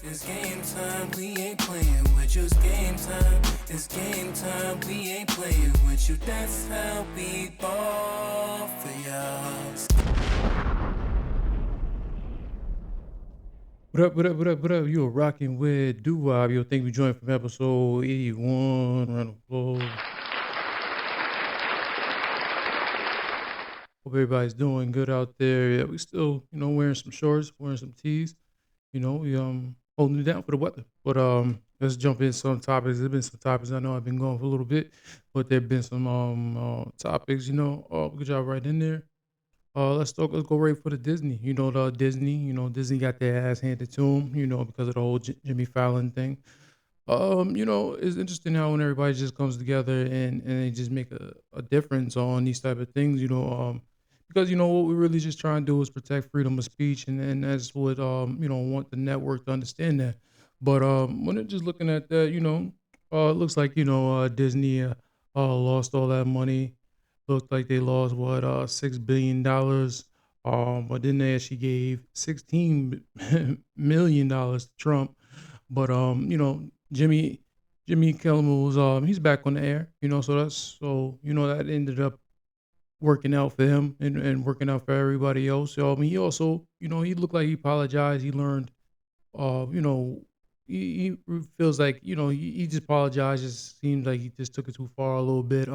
It's game time, we ain't playing with you. It's game time, it's game time, we ain't playing with you. That's how we ball for y'all. What up? You are rocking with Doo-Wop. Yo, thank you for joining from episode 81. Round of applause. Hope everybody's doing good out there. Yeah, we still, wearing some shorts, wearing some tees. We holding it down for the weather. But let's jump in some topics. There's been some topics. I know I've been going for a little bit, but there've been some topics. Good job right in there. Let's go right for the Disney. Disney got their ass handed to them, because of the whole Jimmy Fallon thing. It's interesting how when everybody just comes together and they just make a difference on these type of things, because what we really just trying to do is protect freedom of speech, and that's what want the network to understand that. But when they're just looking at that, it looks like Disney lost all that money. Looked like they lost $6 billion. But then they actually gave $16 million to Trump. But Jimmy Kimmel was he's back on the air, that ended up working out for him and working out for everybody else. So he also, he looked like he apologized. He learned he feels like, he just apologized. It seems like he just took it too far a little bit,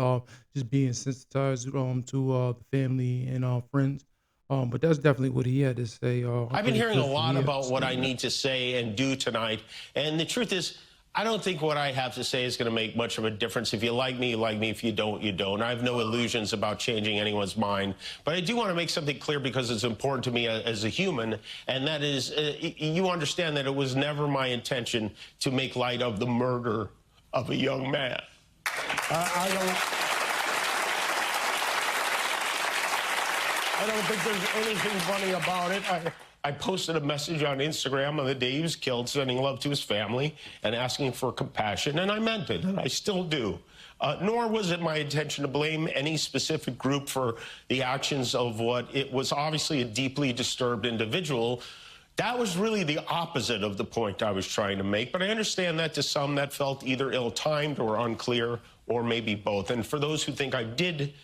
just being sensitized to the family and friends. But that's definitely what he had to say. I've been hearing a lot about what I need to say and do tonight. And the truth is, I don't think what I have to say is going to make much of a difference. If you like me, you like me. If you don't, you don't. I have no illusions about changing anyone's mind. But I do want to make something clear because it's important to me as a human. And that is, you understand that it was never my intention to make light of the murder of a young man. I don't think there's anything funny about it. I posted a message on Instagram on the day he was killed, sending love to his family and asking for compassion, and I meant it, and I still do. Nor was it my intention to blame any specific group for the actions of what it was obviously a deeply disturbed individual. That was really the opposite of the point I was trying to make, but I understand that to some that felt either ill-timed or unclear, or maybe both. And for those who think I did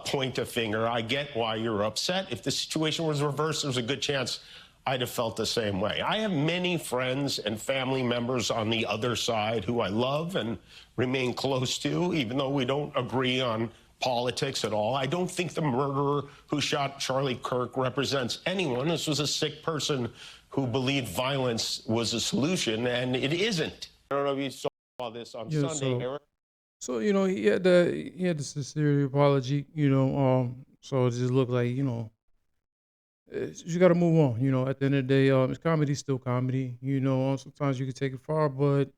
point a finger, I get why you're upset. If the situation was reversed, there's a good chance I'd have felt the same way. I have many friends and family members on the other side who I love and remain close to, even though we don't agree on politics at all. I don't think the murderer who shot Charlie Kirk represents anyone. This was a sick person who believed violence was a solution, and it isn't. I don't know if you saw this on Sunday, Eric. So he had the sincere apology. So it just looked like you got to move on. At the end of the day, it's comedy, still comedy. Sometimes you can take it far, but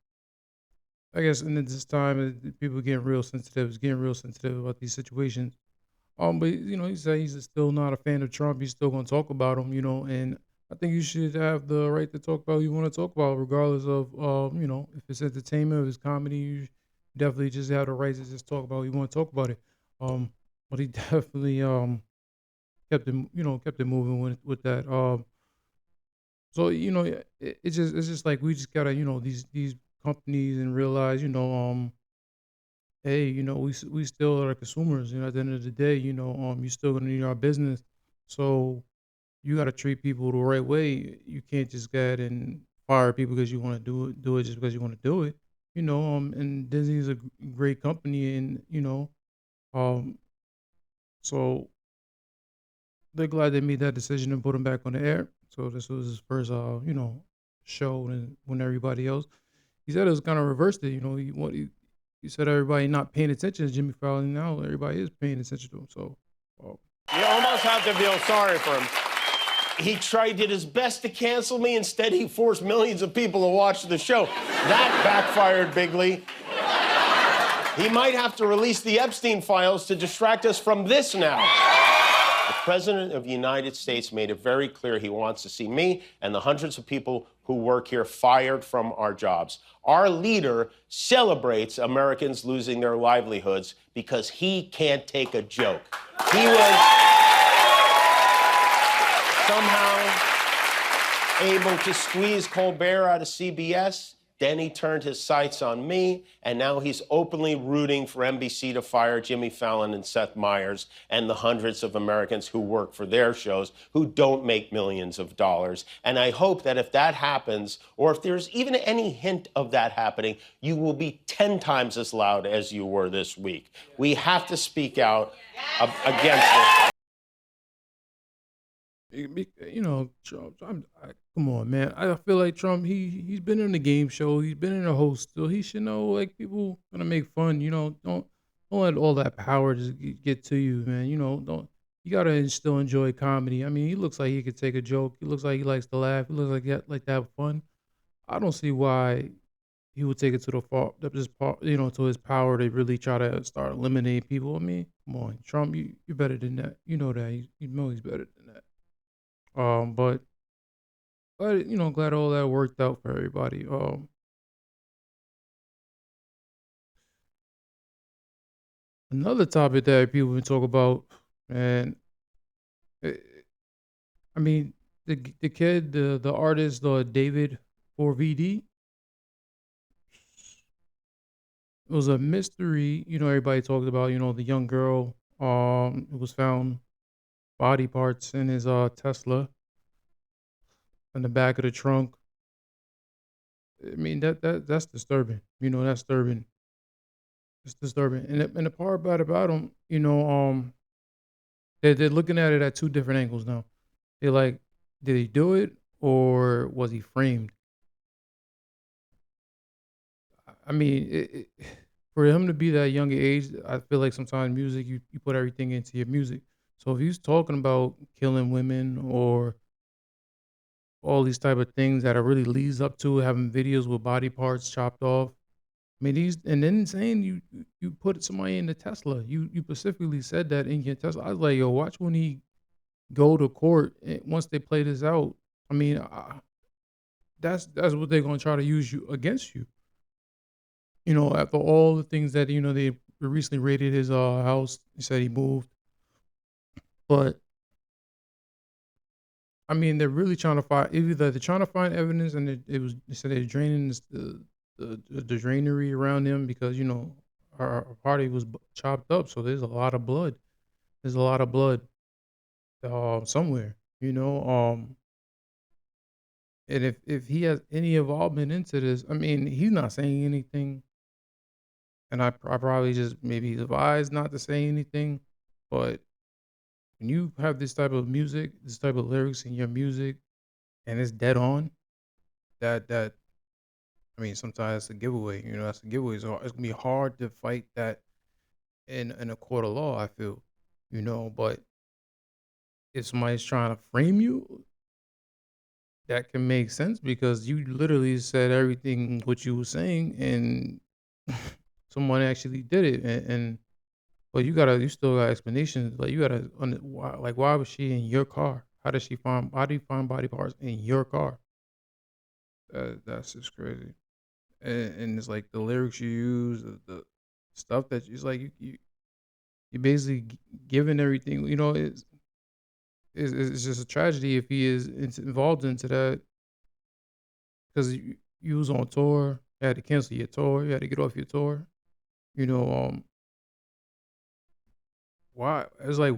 I guess in this time, people are getting real sensitive. It's getting real sensitive about these situations. But he said he's still not a fan of Trump. He's still going to talk about him. And I think you should have the right to talk about what you want to talk about, regardless of if it's entertainment, if it's comedy. You definitely just have the right to just talk about what you want to talk about it. But he definitely kept it moving with that. So it's just like we just gotta these companies and realize hey we still are consumers. At the end of the day you still gonna need our business. So you gotta treat people the right way. You can't just go ahead and fire people because you want to do it just because you want to do it. And Disney is a great company, and so they're glad they made that decision and put him back on the air. So this was his first, show, and when everybody else, he said it was kind of reversed it. He said everybody not paying attention to Jimmy Fallon. Now everybody is paying attention to him. So you almost have to feel sorry for him. He did his best to cancel me. Instead, he forced millions of people to watch the show. That backfired bigly. He might have to release the Epstein files to distract us from this now. The President of the United States made it very clear he wants to see me and the hundreds of people who work here fired from our jobs. Our leader celebrates Americans losing their livelihoods because he can't take a joke. He was somehow able to squeeze Colbert out of CBS. Then he turned his sights on me, and now he's openly rooting for NBC to fire Jimmy Fallon and Seth Meyers and the hundreds of Americans who work for their shows who don't make millions of dollars. And I hope that if that happens, or if there's even any hint of that happening, you will be 10 times as loud as you were this week. We have to speak out against this. You know, Trump. Come on, man. I feel like Trump. He's been in the game show. He's been in a host, so he should know like people gonna make fun. You know, don't let all that power just get to you, man. You know, don't. You gotta still enjoy comedy. I mean, he looks like he could take a joke. He looks like he likes to laugh. He looks like to have fun. I don't see why he would take it to the fault, to his power to really try to start eliminating people. I mean, come on, Trump. You're better than that. You know that. You know he's better than that. But glad all that worked out for everybody. Another topic that people been talk about, and I mean, the kid, the artist, David 4VD, it was a mystery. You know, everybody talked about. You know, the young girl. It was found body parts in his Tesla in the back of the trunk. I mean, that's disturbing. You know, that's disturbing. It's disturbing. And the part about him, they're looking at it at two different angles now. They're like, did he do it or was he framed? I mean, for him to be that young age, I feel like sometimes music, you put everything into your music. So if he's talking about killing women or all these type of things that are really leads up to having videos with body parts chopped off. I mean, and then saying you put somebody in the Tesla. You specifically said that in your Tesla. I was like, yo, watch when he go to court once they play this out. I mean, that's what they're gonna try to use you against you. You know, after all the things that they recently raided his house. He said he moved, but I mean, they're really trying to find either they're trying to find evidence, and they said they're draining the drainery around him because our party was chopped up, so there's a lot of blood. There's a lot of blood somewhere, and if he has any involvement into this, I mean, he's not saying anything, and I probably just maybe advised not to say anything, but when you have this type of music, this type of lyrics in your music, and it's dead on, that I mean, sometimes it's a giveaway. That's a giveaway. So it's gonna be hard to fight that in a court of law. I feel, but if somebody's trying to frame you, that can make sense because you literally said everything what you were saying, and someone actually did it, and but you still got explanations. Like you gotta, why was she in your car? How did you find body parts in your car? That's just crazy. And it's like the lyrics you use, the stuff that it's like you basically giving everything. It's just a tragedy if he is involved into that because you was on tour, you had to cancel your tour, you had to get off your tour. You know, why? It's like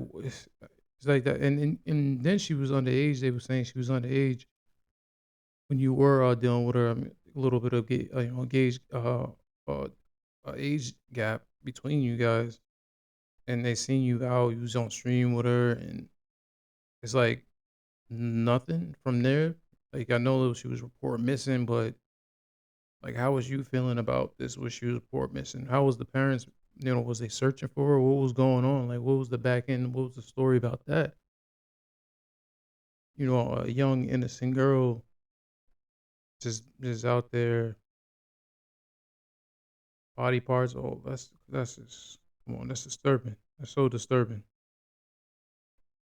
that, and then she was underage. They were saying she was underage when you were dealing with her. I mean, a little bit of uh, age gap between you guys, and they seen you out. You was on stream with her, and it's like nothing from there. Like I know she was reported missing, but like, how was you feeling about this? Was she was reported missing? How was the parents? Was they searching for her? What was going on? Like, what was the back end? What was the story about that? A young innocent girl just out there, body parts. Oh, that's just come on. That's disturbing. That's so disturbing.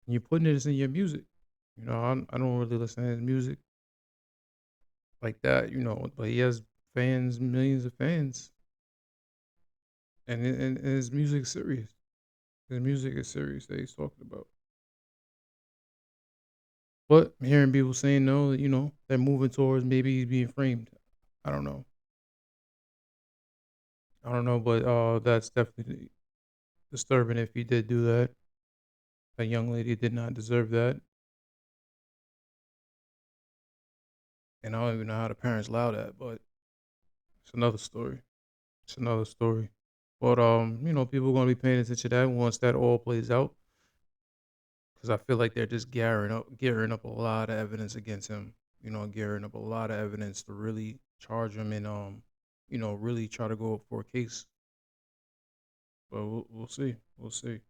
And you're putting this in your music. I don't really listen to his music like that. But he has fans, millions of fans, and his music is serious. His music is serious that he's talking about. But I'm hearing people saying no, they're moving towards maybe he's being framed. I don't know. I don't know, but that's definitely disturbing if he did do that. That young lady did not deserve that, and I don't even know how the parents allow that. But it's another story. It's another story. But people are gonna be paying attention to that once that all plays out, because I feel like they're just gearing up a lot of evidence against him. Gearing up a lot of evidence to really charge him and really try to go up for a case. But we'll see. We'll see.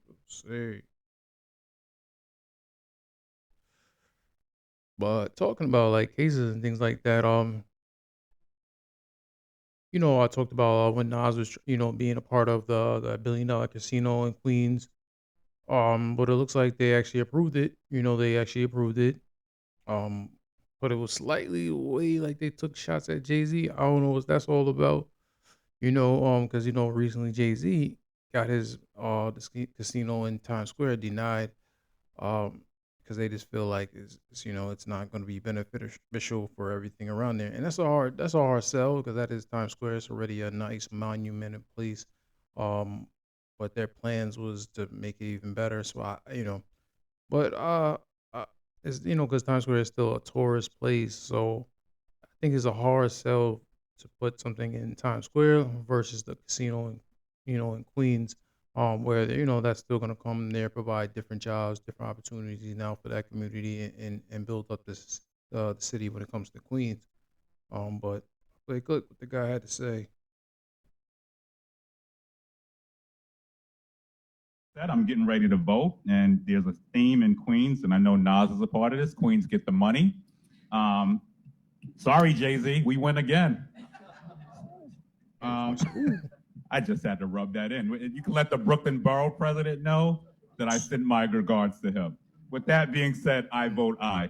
We'll see. But talking about like cases and things like that, I talked about when Nas was, being a part of the $1 billion casino in Queens. But it looks like they actually approved it. They actually approved it. Um, but it was slightly way like they took shots at Jay Z. I don't know what that's all about. Because recently Jay Z got his casino in Times Square denied. Um, because they just feel like it's not going to be beneficial for everything around there, and that's a hard sell because that is Times Square. It's already a nice monumental place. Um, but their plans was to make it even better. So but uh it's because Times Square is still a tourist place, so I think it's a hard sell to put something in Times Square versus the casino in Queens, where that's still going to come there, provide different jobs, different opportunities now for that community, and build up the city when it comes to Queens. But like, look what the guy had to say. Said I'm getting ready to vote, and there's a theme in Queens, and I know Nas is a part of this. Queens get the money. Um, sorry, Jay Z, we win again. Um, I just had to rub that in. You can let the Brooklyn Borough president know that I send my regards to him. With that being said, I vote aye.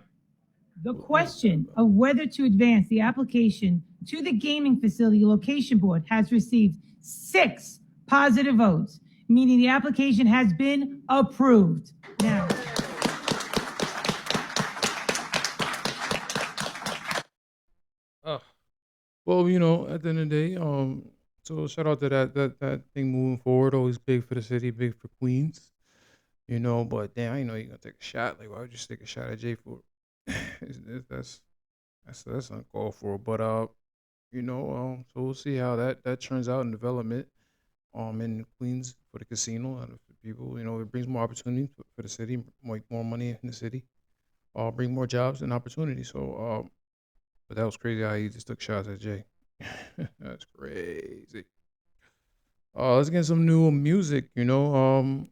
The question of whether to advance the application to the gaming facility location board has received 6 positive votes, meaning the application has been approved. Now, Uh, well, at the end of the day, so shout out to that thing moving forward. Always big for the city, big for Queens. But damn, I know you're gonna take a shot. Like, why would you just take a shot at Jay for? That's uncalled for. But so we'll see how that turns out in development. In Queens for the casino and for people, it brings more opportunity for the city, more money in the city. Bring more jobs and opportunity. So, but that was crazy how he just took shots at Jay. That's crazy. Let's get some new music. The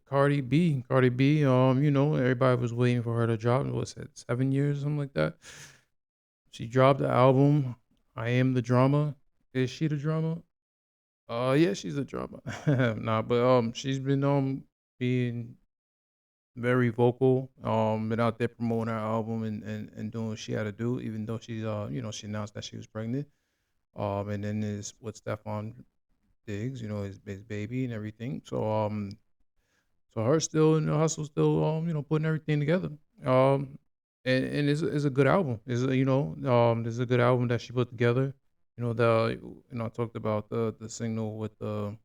Cardi B. Everybody was waiting for her to drop. What's it, 7 years, something like that. She dropped the album. I Am the Drama. Is she the drama? Yeah, she's a drama. Nah, but she's been being very vocal. Been out there promoting her album and doing what she had to do, even though she's she announced that she was pregnant. And then is with Stefan Diggs, his baby and everything. So her still in the hustle, still putting everything together. Um, and it's a good album. This is a good album that she put together. I talked about the signal with the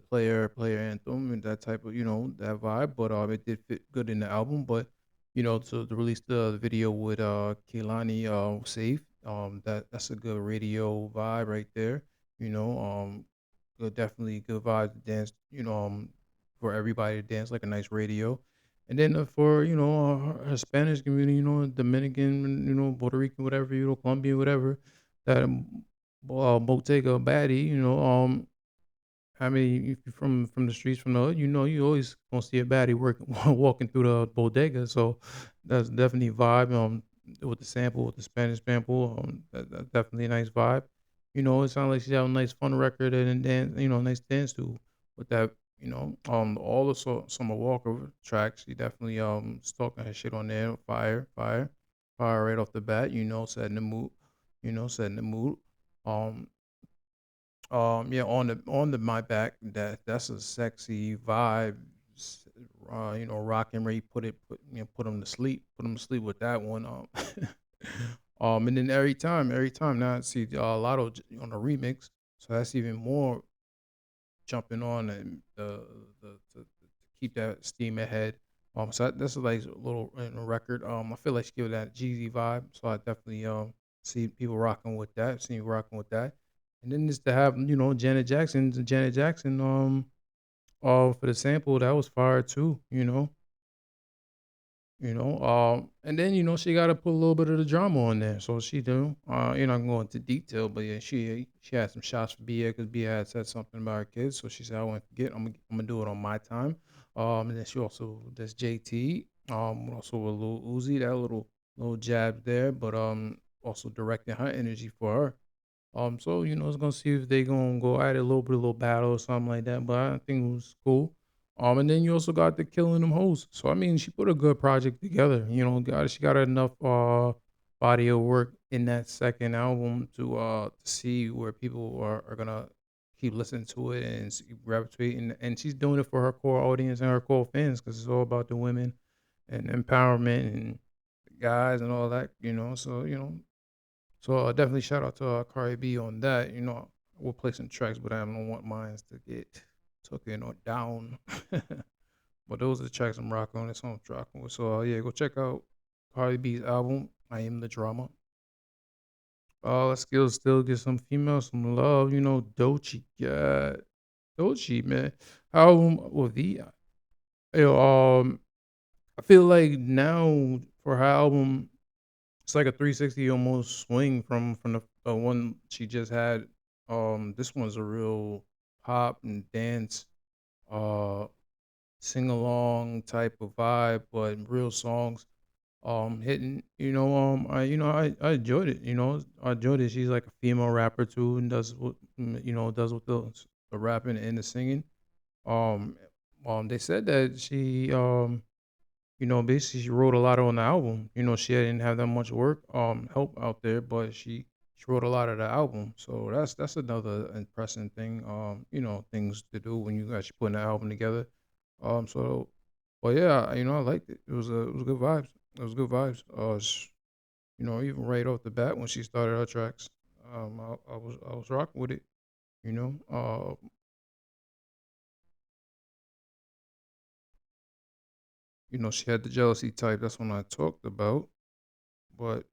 player anthem and that type of that vibe, but it did fit good in the album. But to release the video with Kehlani Safe, that's a good radio vibe right there. Good, definitely good vibe to dance. For everybody to dance like a nice radio. And then for her Spanish community, Dominican, Puerto Rican, whatever, Colombian, whatever, that Bottega baddie, I mean, if you're from the streets from the hood, you always gonna see a baddie walking through the bodega. So that's definitely a vibe. With the sample, with the Spanish sample, that's definitely a nice vibe. It sounds like she's having a nice fun record and dance, nice dance to with that. All the Summer Walker tracks, she definitely stalking her shit on there. Fire, fire, fire right off the bat. Setting the mood. Setting the mood. Um, yeah, on the my back, that's a sexy vibe, Rockin' Ray put him to sleep, with that one. And then every time now I see Lotto on the remix, so that's even more jumping on and to keep that steam ahead. So that's like a little record. I feel like she give that Jeezy vibe, so I definitely see people rocking with that. See you rocking with that, and then just to have Janet Jackson for the sample that was fire too. And then she got to put a little bit of the drama on there. So she do. You're not going into detail, but yeah, she had some shots for Bia because Bia had said something about her kids. So she said, "I won't forget. I'm gonna do it on my time." And then she also that's JT. Also a little Uzi, that little jab there, but also directing her energy for her. So it's gonna see if they gonna go at it a little battle or something like that. But I think it was cool. And then you also got the Killing Them Hoes. So I mean, she put a good project together. She got enough body of work in that second album to see where people are gonna keep listening to it and gravitate. And she's doing it for her core audience and her core fans because it's all about the women and empowerment and guys and all that. So definitely shout out to Cardi B on that. We'll play some tracks, but I don't want mine to get taken or down. But those are the tracks I'm rocking on. That's what I'm rocking with. So yeah, go check out Cardi B's album. I Am the Drama. Let's still get some females some love. Doechii got Doechii, man. Album with the I feel like now for her album, it's like a 360 almost swing from the one she just had. This one's a real pop and dance, uh, sing along type of vibe, but real songs. Hitting. I enjoyed it. I enjoyed it. She's like a female rapper too, and does with the rapping and the singing. Um, they said that basically she wrote a lot on the album. She didn't have that much work, help out there, but she wrote a lot of the album. So that's another impressive thing. Things to do when you actually putting the album together. So, but yeah, I liked it. It was good vibes. It was good vibes. Even right off the bat when she started her tracks, I was rocking with it. You know, uh, she had the jealousy type. That's when I talked about. But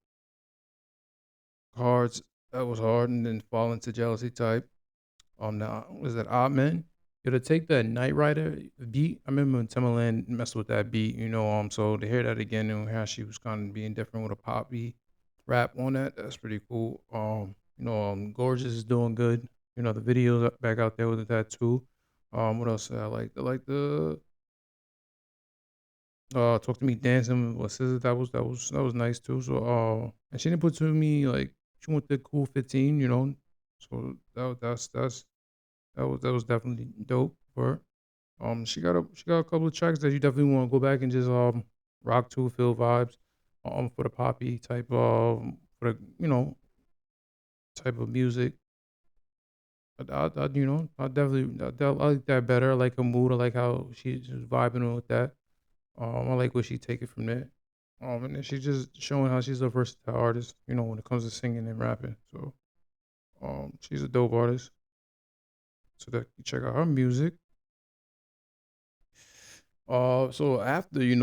cards that was hard, and then fall into jealousy type. Now was that Odd Men? You to take that Knight Rider beat. I remember when Timbaland messed with that beat. So to hear that again and how she was kind of being different with a poppy rap on that, that's pretty cool. Gorgeous is doing good. The videos back out there with that too. What else I like? I like the Talk to Me Dancing with SZA. That was nice too. So and she didn't put to me like she went the cool 15. So that was definitely dope for her. She got a couple of tracks that you definitely want to go back and just rock to, feel vibes, for the poppy type for the type of music. I like that better. I like her mood. I like how she's just vibing with that. I like where she take it from there. And then she's just showing how she's a versatile artist. When it comes to singing and rapping. So she's a dope artist. So that you check out her music. So after he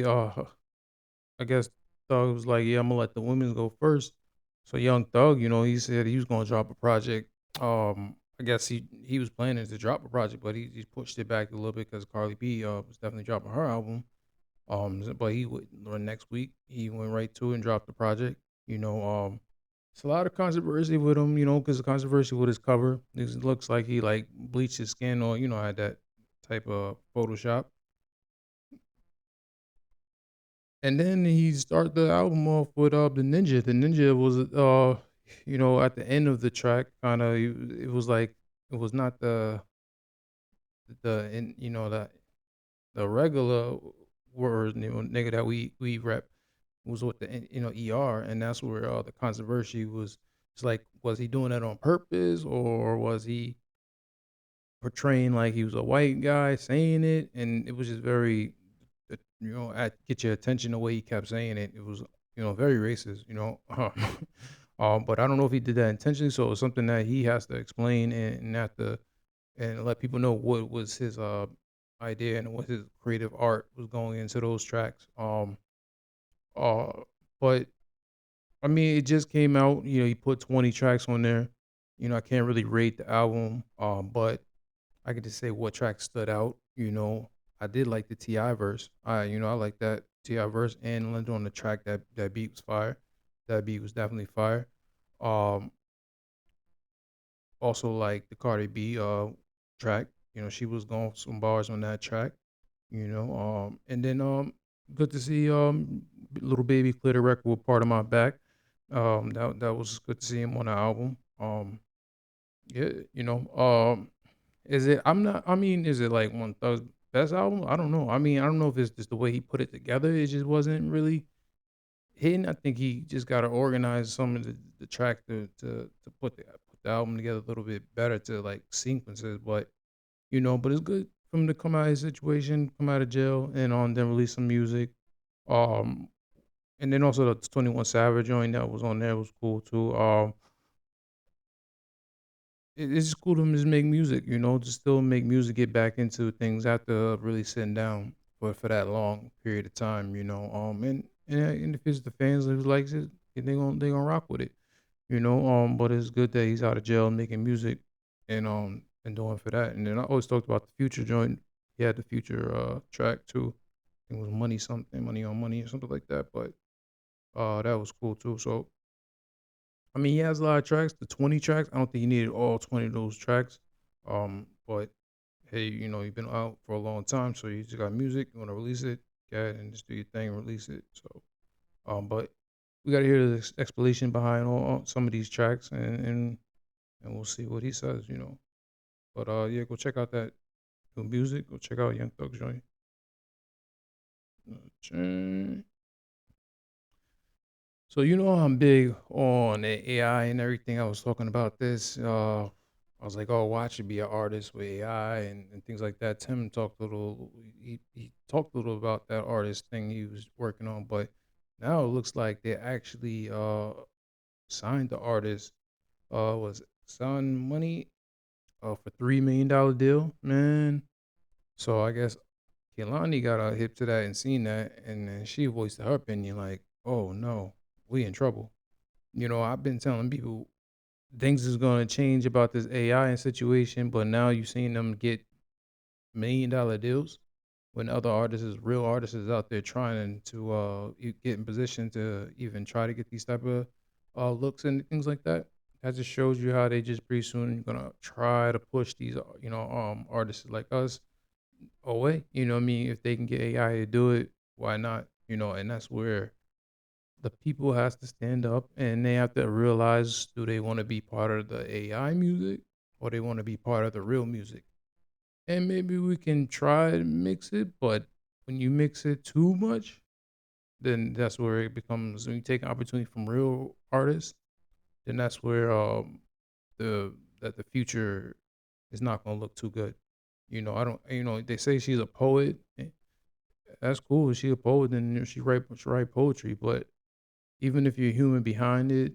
I guess Thug was like, yeah, I'm gonna let the women go first. So Young Thug, he said he was gonna drop a project. I guess he was planning to drop a project, but he pushed it back a little bit because Carly B was definitely dropping her album. But he would next week he went right to it and dropped the project. It's a lot of controversy with him, because the controversy with his cover. It looks like he like bleached his skin or had that type of Photoshop. And then he started the album off with the Ninja. The Ninja was at the end of the track, kind of it was like it was not the in the regular word nigga that we rep was with the ER, and that's where the controversy was. It's like, was he doing that on purpose or was he portraying like he was a white guy saying it, and it was just very, get your attention the way he kept saying it. It was, very racist. But I don't know if he did that intentionally. So it's something that he has to explain and have to and let people know what was his idea and what his creative art was going into those tracks. Uh, but I mean, it just came out. He put 20 tracks on there. I can't really rate the album, but I could just say what tracks stood out. I did like the Ti verse. I like that Ti verse and Linda on the track. That beat was fire. That beat was definitely fire. Um, Also like the Cardi B track. She was going some bars on that track. And then good to see Little Baby clear the record with Part of My Back. That was good to see him on the album. Yeah, is it I'm not I mean, is it like one Thug's best album? I don't know. I mean, I don't know if it's just the way he put it together. It just wasn't really hitting. I think he just gotta organize some of the tracks to put the album together a little bit better to like sequences. But it's good for him to come out of his situation, come out of jail, and then release some music. Um, and then also the 21 Savage joint that was on there was cool too. It's just cool to just make music, just still make music, get back into things after really sitting down for that long period of time, and if it's the fans who likes it, they gonna rock with it, But it's good that he's out of jail making music and doing for that. And then I always talked about the Future joint. He had the Future track too. I think it was Money something, Money on Money or something like that. But that was cool too. So I mean, he has a lot of tracks. The 20 tracks, I don't think he needed all 20 of those tracks. But hey, you've been out for a long time, so you just got music. You want to release it, go ahead and just do your thing, release it. So, but we got to hear the explanation behind all some of these tracks, and we'll see what he says. But yeah, go check out that new music. Go check out Young Thug's joint. So I'm big on the AI and everything. I was talking about this. I was like, oh, watch it be an artist with AI and things like that. Tim talked a little. He talked a little about that artist thing he was working on, but now it looks like they actually signed the artist. Was Son Money for $3 million deal, man. So I guess Kehlani got a hip to that and seen that, and then she voiced her opinion like, oh no, we in trouble. I've been telling people things is going to change about this AI situation, but now you've seen them get $1 million deals when other artists, real artists, is out there trying to get in position to even try to get these type of looks and things like that. That just shows you how they just pretty soon gonna try to push these artists like us away. What I mean? If they can get AI to do it, why not? And that's where the people has to stand up and they have to realize, do they want to be part of the AI music or they want to be part of the real music? And maybe we can try to mix it, but when you mix it too much, then that's where it becomes, when you take an opportunity from real artists, then that's where the future is not gonna look too good. I don't. They say she's a poet. That's cool. If she's a poet, then she write poetry. But even if you're human behind it,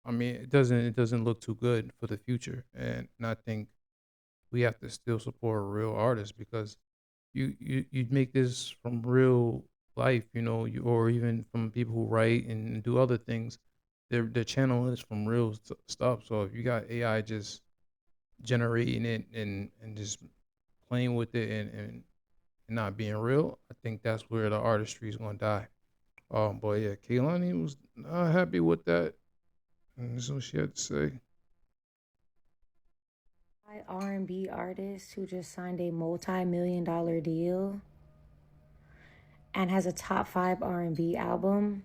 I mean, it doesn't look too good for the future. And I think we have to still support real artists because you make this from real life, or even from people who write and do other things. Their channel is from real stuff. So if you got AI just generating it and just playing with it and not being real, I think that's where the artistry is gonna die. But yeah, Kehlani was not happy with that, and that's what she had to say. R&B artist who just signed a multi-million-dollar deal and has a top 5 R&B album,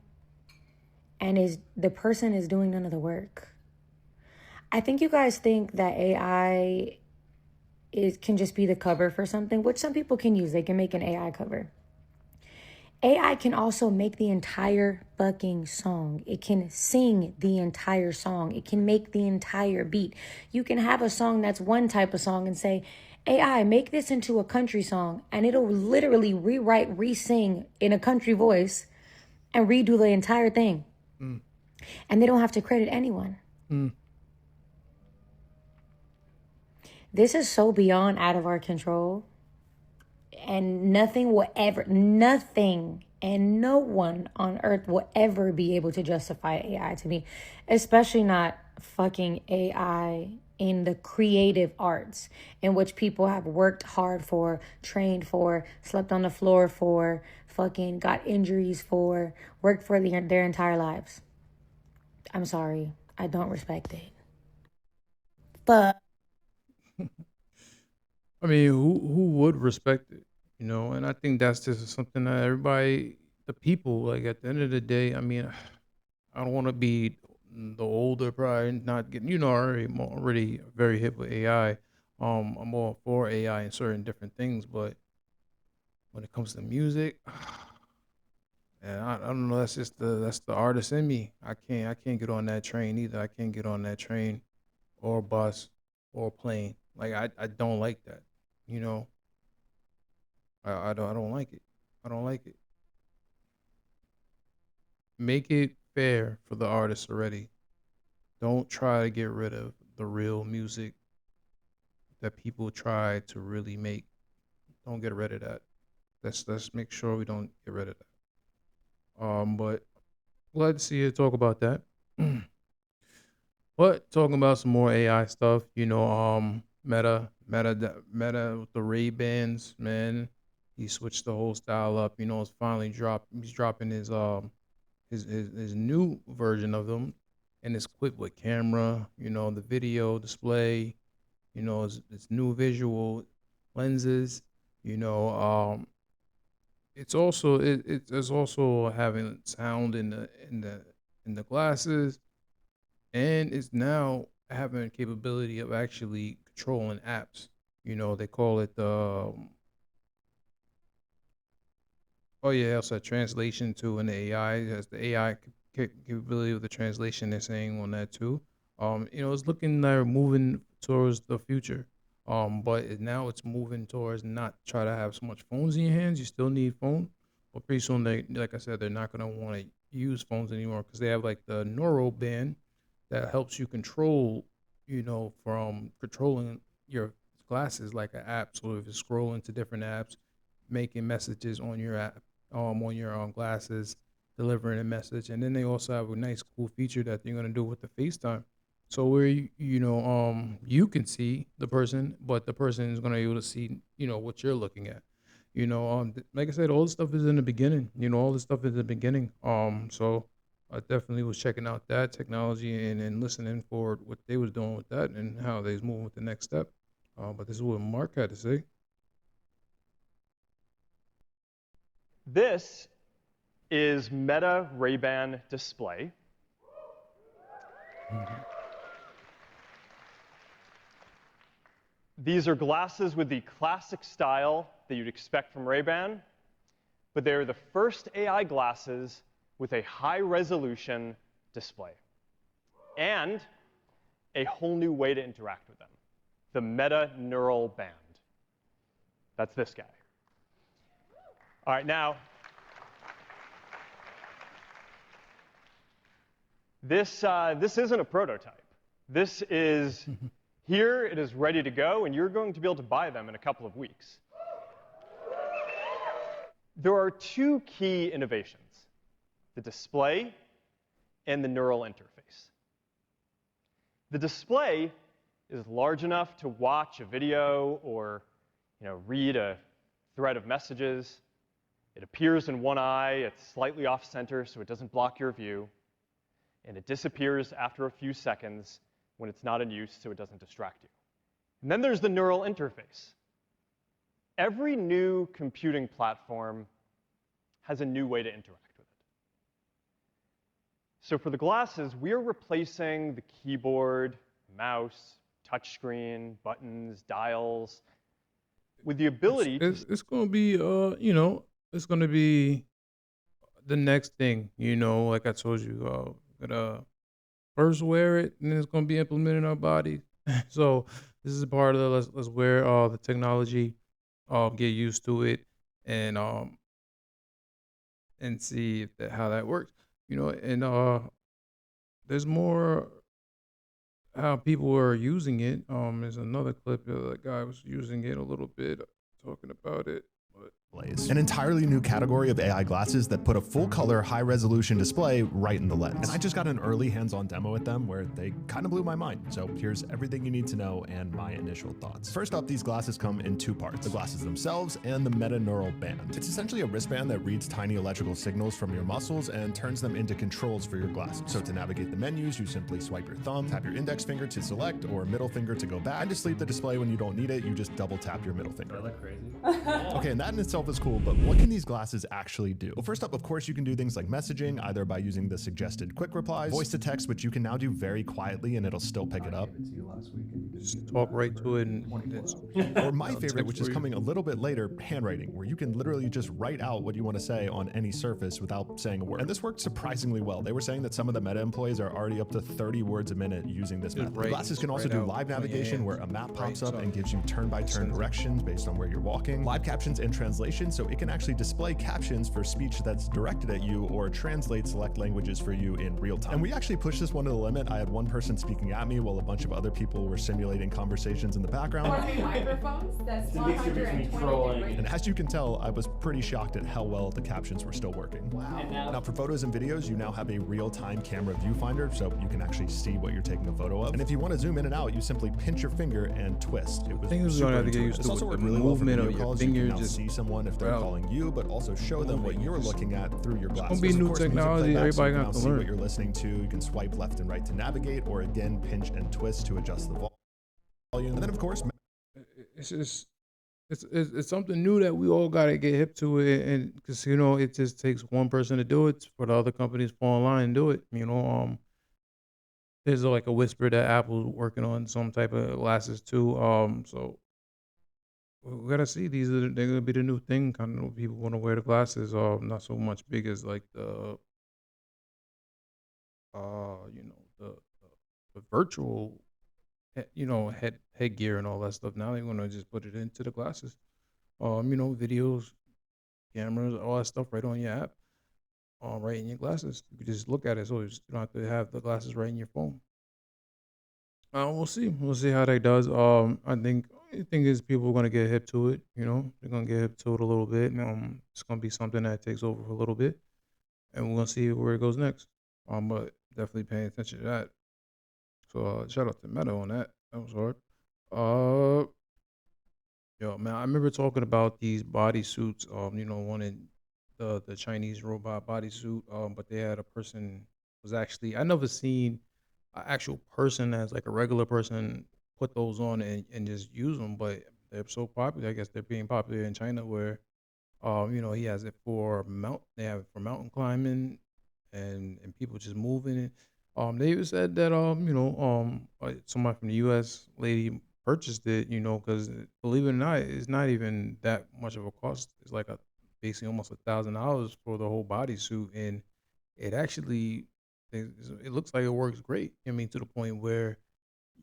and the person is doing none of the work. I think you guys think that AI can just be the cover for something, which some people can use. They can make an AI cover. AI can also make the entire fucking song. It can sing the entire song. It can make the entire beat. You can have a song that's one type of song and say, AI, make this into a country song. And it'll literally rewrite, re-sing in a country voice and redo the entire thing. And they don't have to credit anyone. This is so beyond out of our control. And nothing and no one on earth will ever be able to justify AI to me, especially not fucking AI in the creative arts, in which people have worked hard for, trained for, slept on the floor for, fucking got injuries for, worked for their entire lives. I'm sorry. I don't respect it. But I mean, who would respect it? You know, and I think that's just something that everybody, the people, like at the end of the day, I mean, I don't want to be the older, probably not getting, I'm already very hip with AI. I'm all for AI and certain different things, but when it comes to music, and I don't know, that's the artist in me. I can't get on that train either. I can't get on that train or bus or plane. Like I don't like that. You know, I don't like it. I don't like it. Make it fair for the artists already. Don't try to get rid of the real music that people try to really make. Don't get rid of that. Let's make sure we don't get rid of that. But glad to see you talk about that. But talking about some more AI stuff, Meta with the Ray Bans, man. He switched the whole style up. It's finally dropped. He's dropping his new version of them, and it's equipped with camera. The video display. It's new visual lenses. You know, it's also having sound in the glasses, and it's now having capability of actually controlling apps. They call it the oh yeah, also translation to an AI. It has the AI capability of the translation. They're saying on that too. It's looking like moving towards the future. But now it's moving towards not try to have so much phones in your hands. You still need phone, but pretty soon like I said, they're not gonna want to use phones anymore because they have like the neural band that helps you control, from controlling your glasses like an app. So if you scroll into different apps, making messages on your app, on your glasses, delivering a message, and then they also have a nice cool feature that they're gonna do with the FaceTime. So where you can see the person, but the person is gonna be able to see what you're looking at. Like I said, all this stuff is in the beginning. All this stuff is in the beginning. So I definitely was checking out that technology and listening for what they was doing with that and how they was moving with the next step. But this is what Mark had to say. This is Meta Ray-Ban Display. These are glasses with the classic style that you'd expect from Ray-Ban, but they're the first AI glasses with a high-resolution display and a whole new way to interact with them, the Meta Neural Band. That's this guy. All right, now, this isn't a prototype. This is here. It is ready to go, and you're going to be able to buy them in a couple of weeks. There are two key innovations: the display and the neural interface. The display is large enough to watch a video or read a thread of messages. It appears in one eye. It's slightly off-center, so it doesn't block your view. And it disappears after a few seconds when it's not in use, so it doesn't distract you. And then there's the neural interface. Every new computing platform has a new way to interact with it. So for the glasses, we're replacing the keyboard, mouse, touchscreen, buttons, dials, with the ability It's going to be it's going to be the next thing, like I told you, gonna first wear it, and then it's gonna be implemented in our body. So this is part of the let's wear the technology, get used to it, and see if how that works. And there's more how people are using it. There's another clip the guy was using it a little bit, talking about it. But An entirely new category of AI glasses that put a full-color, high-resolution display right in the lens. And I just got an early hands-on demo with them where they kind of blew my mind. So here's everything you need to know and my initial thoughts. First up, these glasses come in two parts: the glasses themselves and the metaneural band. It's essentially a wristband that reads tiny electrical signals from your muscles and turns them into controls for your glasses. So to navigate the menus, you simply swipe your thumb, tap your index finger to select, or middle finger to go back. And to sleep the display when you don't need it, you just double tap your middle finger. I look crazy. Okay, and that in itself is cool, but what can these glasses actually do? Well, first up, of course, you can do things like messaging, either by using the suggested quick replies, voice to text, which you can now do very quietly and it'll still pick it up. just talk right to it, and it's Or my I'll favorite, text which for is you. coming a little bit later, handwriting, where you can literally just write out what you want to say on any surface without saying a word. And this worked surprisingly well. They were saying that some of the Meta employees are already up to 30 words a minute using this method. The write- glasses can also write do out live on your navigation, hand, where a map pops write up and something. gives you turn-by-turn Sends it. directions based on where you're walking. Live captions and translation, so it can actually display captions for speech that's directed at you or translate select languages for you in real time. And we actually pushed this one to the limit. I had one person speaking at me while a bunch of other people were simulating conversations in the background. Microphones, that's It's a mixture between trolling. And as you can tell, I was pretty shocked at how well the captions were still working. And now, Now for photos and videos, you now have a real-time camera viewfinder, so you can actually see what you're taking a photo of. And if you want to zoom in and out, you simply pinch your finger and twist. It was think we're super gonna have to get intuitive. used This to also it. worked The really well for movement video of your calls. You finger can now just see someone if they're wow. calling you, but also show them what Moving. you're It's- looking at through your glasses. gonna be Of new course, music technology. playback, so Everybody you can got now to see learn. what you're listening to. You can swipe left and right to navigate, or again, pinch and twist to adjust the volume. And then of course, It's just it's something new that we all gotta get hip to it, and because it just takes one person to do it for the other companies to fall in line and do it. There's like a whisper that Apple's working on some type of glasses too. So we gotta see. They're gonna be the new thing. Kind of people want to wear the glasses. Not so much big as like the the virtual headgear and all that stuff. Now they want to just put it into the glasses. Videos, cameras, all that stuff right on your app, right in your glasses. You can just look at it, so you don't have to have the glasses right in your phone. We'll see. We'll see how that does. I think the thing is people are gonna get hip to it. They're gonna get hip to it a little bit. It's gonna be something that takes over for a little bit, and we're gonna see where it goes next. But definitely paying attention to that. So shout out to Meta on that. That was hard. Yo, man, I remember talking about these bodysuits. One in the Chinese robot bodysuit. But they had a person was actually I never seen an actual person as like a regular person put those on and just use them. But they're so popular. I guess they're being popular in China where, he has it for they have it for mountain climbing and people just moving it. They even said that somebody from the U.S. lady purchased it, because believe it or not, it's not even that much of a cost. It's like basically almost $1,000 for the whole bodysuit, and it actually it looks like it works great. I mean, to the point where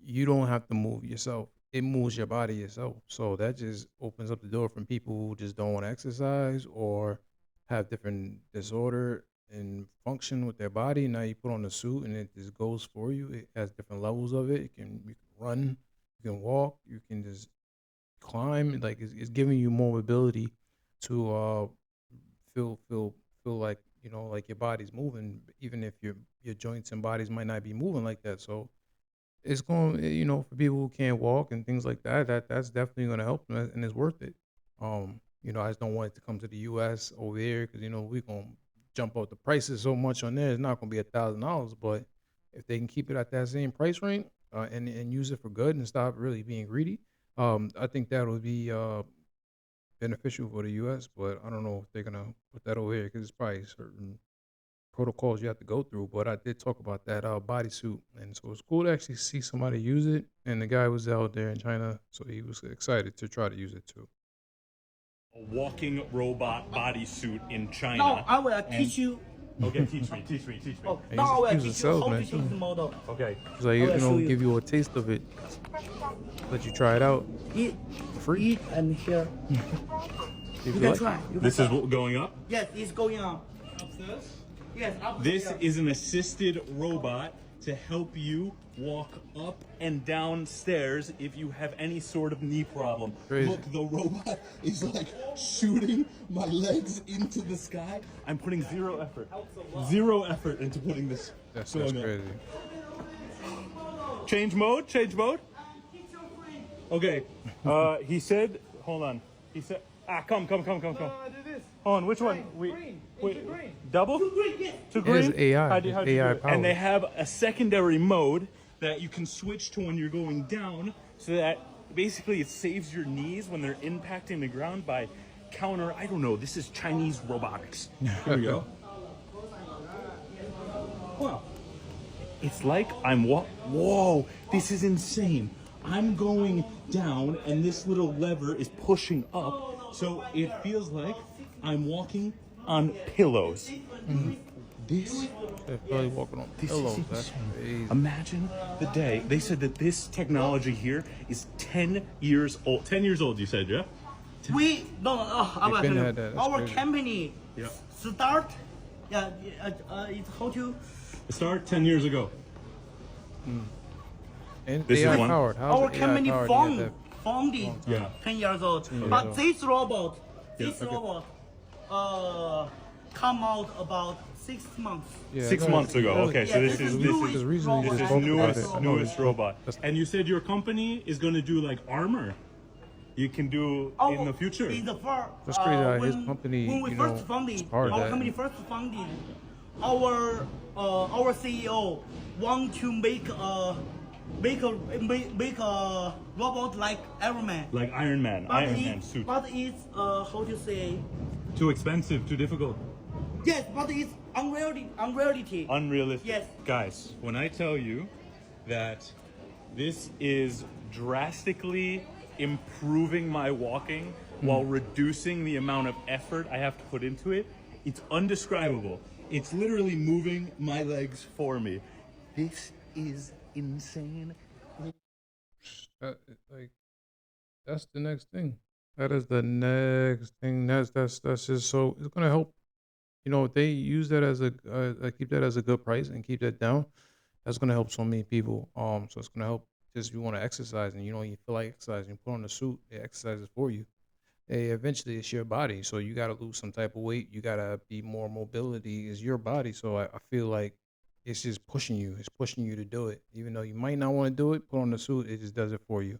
you don't have to move yourself; it moves your body yourself. So that just opens up the door from people who just don't want to exercise or have different disorder and function with their body. Now you put on the suit and it just goes for you. It has different levels of it. You can run, you can walk, you can just climb. Like it's giving you more ability to feel like like your body's moving, even if your joints and bodies might not be moving like that. So it's going for people who can't walk and things like that's definitely going to help them, and it's worth it. I just don't want it to come to the U.S. over here because we're gonna jump up the prices so much on there. It's not gonna be $1,000, but if they can keep it at that same price range and use it for good and stop really being greedy, I think that would be beneficial for the U.S. But I don't know if they're gonna put that over here because it's probably certain protocols you have to go through. But I did talk about that bodysuit, and so it's cool to actually see somebody use it. And the guy was out there in China, so he was excited to try to use it too. a walking robot bodysuit in China. Now I will teach you. Okay, teach me. Oh, He's- now I will he's a teach you how salesman, to use too. the model. Okay. It's like, I will show you. give you a taste of it. Let you try it out. Eat, free. eat, and here. If You you can like. try. You This can is try. going up. Yes, it's going on. Upstairs? Yes, upstairs. This is an assisted robot to help you walk up and down stairs if you have any sort of knee problem. Crazy. Look, the robot is like shooting my legs into the sky. I'm putting zero effort into putting this That's going up. crazy. Change mode. Okay. He said, hold on. He said, come. Hold on, which one? Wait, double? To It green? is AI. How'd you It's do AI it? And they powered. have a secondary mode that you can switch to when you're going down, so that basically it saves your knees when they're impacting the ground by I don't know, this is Chinese robotics. Here we go. Wow. It's like whoa, this is insane. I'm going down and this little lever is pushing up, so it feels like I'm walking on pillows. This They're probably walking on this pillows. is That's insane. crazy. Imagine the day. They said that this technology here is 10 years old. 10 years old, you said, yeah? I will been tell you. had that, that's Our crazy. company Yeah. start. It's how to. It started 10 years ago. And This is AI one. powered. How's Our it AI company powered? founded Yeah. 10 years old. years But old. this robot, Yeah, okay. come out about 6 months. Yeah, 6 no, months ago. really- Okay, Yeah, so this is newest the reason you robot. just this spoke is about newest, it. newest robot. That's- And you said your company is going to do like armor. You can do in the future. In the far, That's crazy how his when- company, when we you first know, founded, is part of our that. company first founded, our CEO want to make a robot like Iron Man. Like Iron Man suit. But it's how to say? Too expensive, too difficult. Yes, but it's unreality. Unrealistic. Yes. Guys, when I tell you that this is drastically improving my walking while reducing the amount of effort I have to put into it, it's undescribable. It's literally moving my legs for me. This is insane. Like, that's the next thing. That is the next thing. That's just so it's gonna help. You know, if they use that as a keep that as a good price and keep that down, that's gonna help so many people. So it's gonna help. Just if you want to exercise and you know you feel like exercising, you put on the suit, it exercises for you. Eventually it's your body, so you gotta lose some type of weight. You gotta be more mobility. Is your body, so I feel like it's just pushing you. It's pushing you to do it, even though you might not want to do it. Put on the suit, it just does it for you.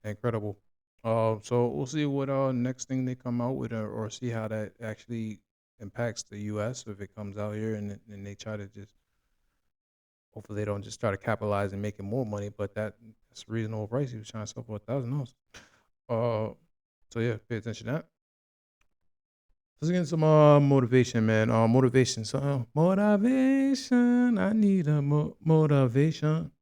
Incredible. So we'll see what next thing they come out with, or see how that actually impacts the U.S. if it comes out here and they try to just. Hopefully they don't just try to capitalize and making more money, but that's a reasonable price. He was trying to sell for $1,000. So yeah, pay attention to that. Let's get some motivation, man. Motivation. So motivation. I need a motivation.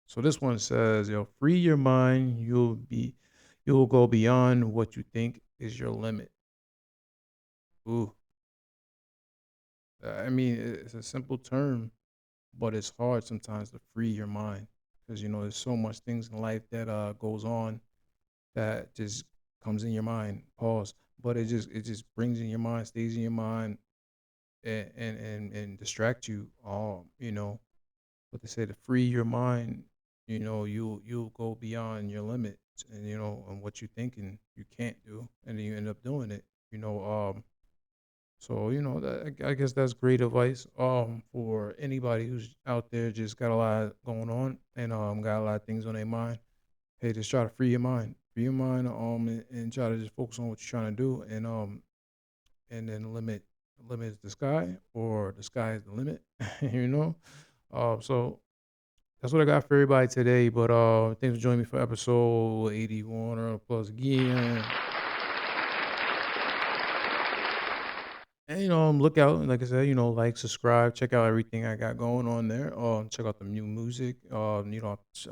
So this one says, free your mind. You'll go beyond what you think is your limit. Ooh. I mean, it's a simple term, but it's hard sometimes to free your mind because there's so much things in life that goes on that just comes in your mind. Pause. But it just brings in your mind, stays in your mind, and distract you. But they say to free your mind, you'll go beyond your limits, and and what you thinking you can't do, and then you end up doing it. So that, I guess that's great advice for anybody who's out there just got a lot going on and got a lot of things on their mind. Hey, just try to free your mind. Free your mind and try to just focus on what you're trying to do and then limit is the sky or the sky is the limit. So that's what I got for everybody today. But thanks for joining me for episode 81 or plus again. And look out, like I said, like, subscribe, check out everything I got going on there. Check out the new music.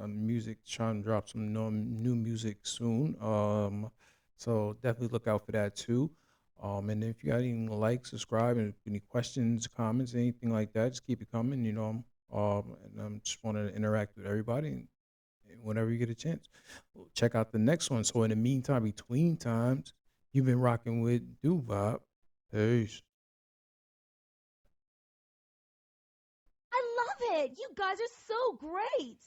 Music, trying to drop some new music soon. So definitely look out for that too. And if you got any like, subscribe, and any questions, comments, anything like that, just keep it coming. And I'm just want to interact with everybody, and whenever you get a chance, check out the next one. So in the meantime, between times, you've been rocking with Duvop. Peace. I love it. You guys are so great.